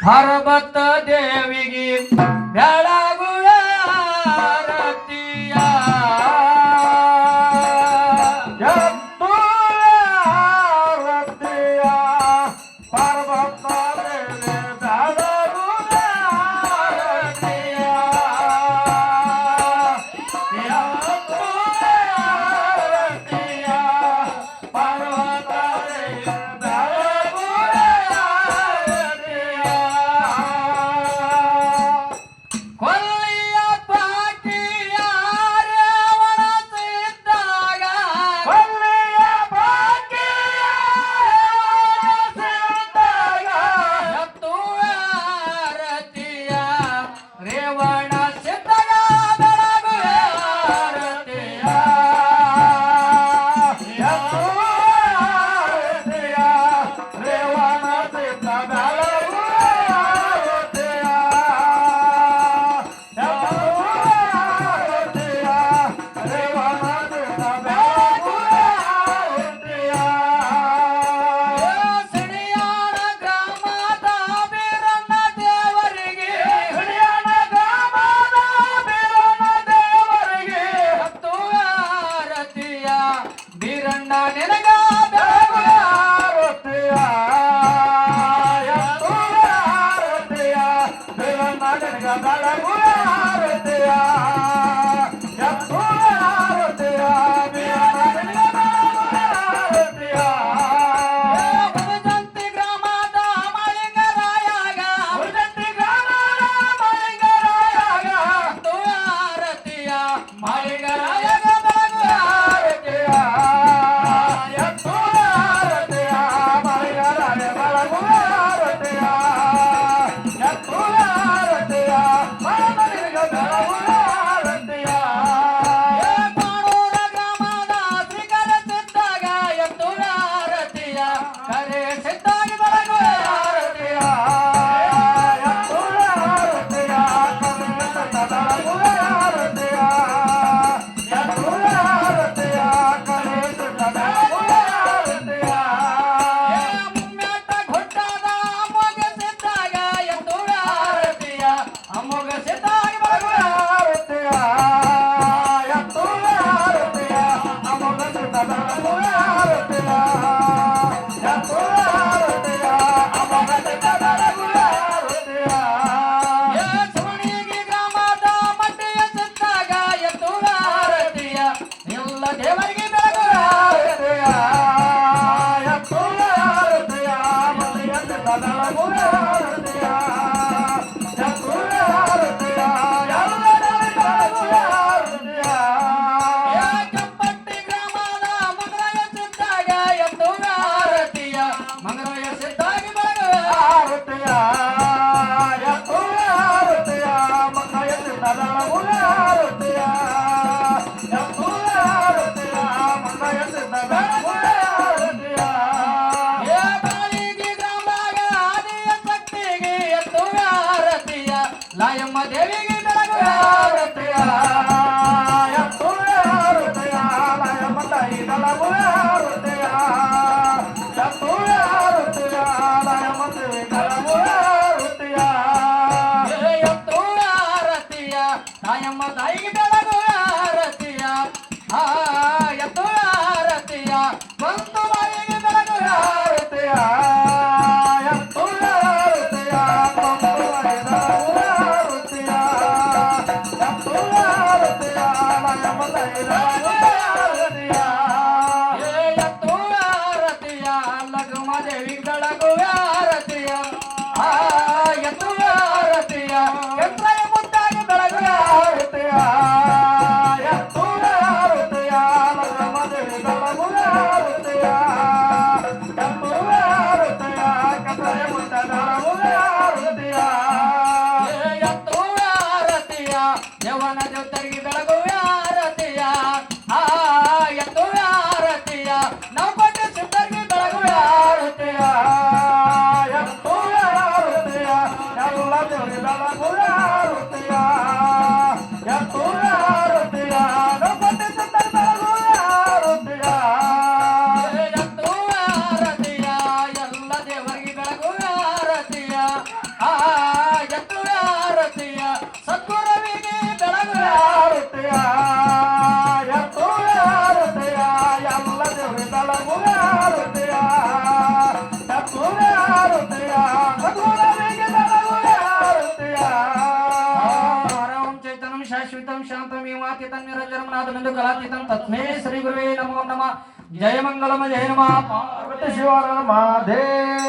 ಹರಬತ್ತ ದೇವಿಗೆ ಬೆಳಗುವ ಆರತಿಯ ಎತ್ತು ಆರತಿಯ ಪರ್ವತ ಮೇಲೆ ಬೆಳಗುವ ಆರತಿಯ ಎತ್ತು ಆರತಿಯ ಪರ್ವತ ಮೇಲೆ ಬೆಳಗುವ ಆರತಿಯ ಕೊಲ್ಲಿಯ ಪಾಟಿಯ ರೇವಣ ಸಿದ್ದಾಗ ಕೊಲ್ಲಿಯ ಬಾಕಿಯ ಸಿದ್ದಾಗ ಎತ್ತು ಆರತಿಯ ರೇವಣ ಸಿದ್ದಾಗ ಬೆಳಗುವ ಆರತಿಯ ಎತ್ತು ಆರತಿಯ ರೇವಣ ಸಿದ್ಧ ಬೆಳಗುವ ಆರತಿಯ ಎತ್ತು ಆರತಿಯ ರೇವಣ ಸಿದ್ಧ ಬೆಳಗುವ ಆರತಿಯ ಸಿಣಿಯಾಳ ಗ್ರಾಮದ ಬೀರಣ್ಣ ದೇವರಿಗೆ ಹಿರಿಯನ ಗ್ರಾಮದ ಬೀರಣ್ಣ ದೇವರಿಗೆ ಹತ್ತು ಆರತಿಯ ಬೀರಣ್ಣ ನಿನಗ ಬೆಳಗುವ ಆರತಿಯ ಎತ್ತು ಆರತಿಯ ಬೀರಣ್ಣ ನಿನಗ ಬೆಳಗುವ ಆರತಿಯ ಎತ್ತು ಆರತಿಯ ಬೀರಣ್ಣ ನಿನಗ ಬೆಳಗುವ ಆರತಿಯ ಉಳಿದಂತಿ ಗ್ರಾಮದ ಮಾಳಿಂಗರಾಯಾಗ ಉಳಿದಂತಿ ಗ್ರಾಮದ ಮಾಳಿಂಗರಾಯಾಗ ಹತ್ತು ಆರತಿಯ ಮಾಳಿಂಗರಾಯಾಗ ಬೆಳಗುವ ಆರತಿಯ ಎತ್ತು ಆರತಿಯ ಮಾಳಿಂಗರಾಯ ಬೆಳಗುವ ಆರತಿಯ ಎತ್ತು ಆರತಿಯ ಮರಣ ನಿನಗ ಬೆಳಗುವ ಆರತಿಯ ಕಾಣೂರ ಗ್ರಾಮದ ಶ್ರೀಕರ ಸಿದ್ದಾಗ ಎತ್ತು ಆರತಿಯ ಕರೆ ಸಿದ್ಧಾಗಿ ಬೆಳಗುವ ಆರತಿಯ ಎತ್ತು ಆರತಿಯ ಕರೆತ ಬೆಳಗುವ ಆರತಿಯ ಎತ್ತು ಆರತಿಯ ಕರೆತ ಬೆಳಗುವ ಆರತಿಯ ಮುಮ್ಮೆಟ್ಟ ಗುಡ್ಡದ ಅಮ್ಮಗ ಸಿದ್ದಾಗ ಎತ್ತು ಆರತಿಯ ಅಮ್ಮಗ ಸಿದ್ಧಾಗಿ ಬೆಳಗುವ ಆರತಿಯ ಎತ್ತು ಆರತಿಯ ಅಮೋಘ ಸಿದ್ಧ ಬೆಳಗುವ ಆರತಿಯ ಎತ್ತು ಆರತಿಯ ಅಮೋಘ ಸಿದ್ಧ ಬೆಳಗುವ ಆರತಿಯ ಸುವರ್ಣಿಗಿ ಗ್ರಾಮದ ಮಡ್ಡಿಯ ಸಿದ್ದಾಗ ಎತ್ತು ಆರತಿಯ ಎಲ್ಲ ದೇವರಿಗೆ ಬೆಳಗುವ ಆರತಿಯ ಎತ್ತು ಆರತಿಯ ಮನೆಯ ಸಿದ್ಧ ಬೆಳಗುವ ಆರತಿಯ ಎತ್ತು ಆರತಿಯ ಎಲ್ಲ ಬೆಳಗುವ ಆರತಿಯ ಕೆಂಪಟ್ಟಿ ಗ್ರಾಮದ ಮಂಗರಾಯ ಸಿದ್ದಾಗ ಎತ್ತು ಆರತಿಯ ಮಂಗರಾಯ ಸಿದ್ಧಾಗಿ ಬೆಳಗುವ ಆರತಿಯ ಎತ್ತು ಆರತಿಯ ಮಕ್ಕಳ ಸಿದ್ಧ ಬೆಳಗುವ ಆರತಿಯ ಎತ್ತು ಆರತಿಯ ಮಕ್ಕಳ ಸಿದ್ಧ ಬೆಳಗುವ ಆರತಿಯ ಬಾಳಿಗಿ ಗ್ರಾಮದಾಗ ಆದಿಯ ಶಕ್ತಿಗೆ ಎತ್ತು ಆರತಿಯ ಲಾಯಮ್ಮ ದೇವಿಗೆ ಬೆಳಗುವ ಆರತಿಯ ಎತ್ತು ಆರತಿಯ ಲಯ ಮತಾಯಿ ಬೆಳಗುವ ಆರತಿಯ ಎತ್ತು ಆರತಿಯ ಲಯ ಮತಾಯಿ ಬೆಳಗುವ ಆರತಿಯ ಎತ್ತು ಆರತಿಯ ತಾಯಮ್ಮ ತಾಯಿಗೆ ಬೆಳಗುವ ಆರತಿಯ ಆ ಎತ್ತು ಆರತಿಯ ಬಂತು ಬಾಯಿಗೆ ಬೆಳಗುವ ಆರತಿಯ ಎತ್ತು ಆರತಿಯ ಕೊಂಬುವರೆ ಬೆಳಗುವ ಆರತಿಯ ಎತ್ತು ಆರತಿಯ ಲಯ ಮತಾಯಿ ಬೆಳಗುವ ಆರತಿಯ ಎತ್ತು ಆರತಿಯ ಲಘುಮ ದೇವಿಗೆ ಬೆಳಗುವ ಆರತಿಯ ಆ ಎತ್ತು ಆರತಿಯ ಕೆಂಪ್ರಾಯ ಮುದ್ದಾಗಿ ಬೆಳಗುವ ಆರತಿಯ ಎತ್ತು ಆರತಿಯ ಲಗಮದೇವಿ ಬೆಳಗುವ ಆರತಿಯ ಎತ್ತು ಆರತಿಯ ಕಥೆಯ ಮುಟ್ಟ ಬೆಳಗುವ ಆರತಿಯ ಎತ್ತು ಆರತಿಯ ಯವನ ಜೊತೆಗೆ ಬೆಳಗುವ ಆರತಿಯ ಆ ಎತ್ತು ಆರತಿಯ ನಾವು ಕೊಟ್ಟ ಸಿದ್ಧರಿಗೆ ಬೆಳಗುವ ಆರತಿಯ ಎತ್ತು ಆರತಿಯ ಎಲ್ಲ ದೇವರಿ ಬೆಳಗುವ ಆರತಿಯ ಎತ್ತು ಆರತಿಯ ನಪಟ್ಟಿಸಿದ್ದ ಬೆಳಗುವ ಆರತಿಯ ಎತ್ತು ಆರತಿಯ ಎಲ್ಲ ದೇವರಿಗೆ ಬೆಳಗುವ ಆರತಿಯ ಆ ಎತ್ತುವೆ ಆರತಿಯ ಸದ್ಗುರುವಿಗೆ ಬೆಳಗುವೆ ಆರತಿಯ ಎತ್ತುವೆ ಆರತಿಯ ಎಲ್ಲ ದೇವರ ಬೆಳಗುವೆ ಆರತಿಯ ಎತ್ತುವೆ ಆರತಿಯ ಸದ್ಗುರುವಿಗೆ ಬೆಳಗುವೆ ಆರತಿಯ ಪರಂ ಚೈತನ್ಯಂ ಶಾಶ್ವತಂ ಶಾಂತಂ ಏವಾತೀತಂ ನಿರಂಜನಂ ನಾದಮಿಂದು ಕಲಾತೀತಂ ತಸ್ಮೈ ಶ್ರೀ ಗುರುವೇ ನಮೋ ನಮಃ ಜಯ ಮಂಗಲಂ ಜಯ ನಮಃ ಪಾರ್ವತಿ ಶಿವರ ಮಾಧೇ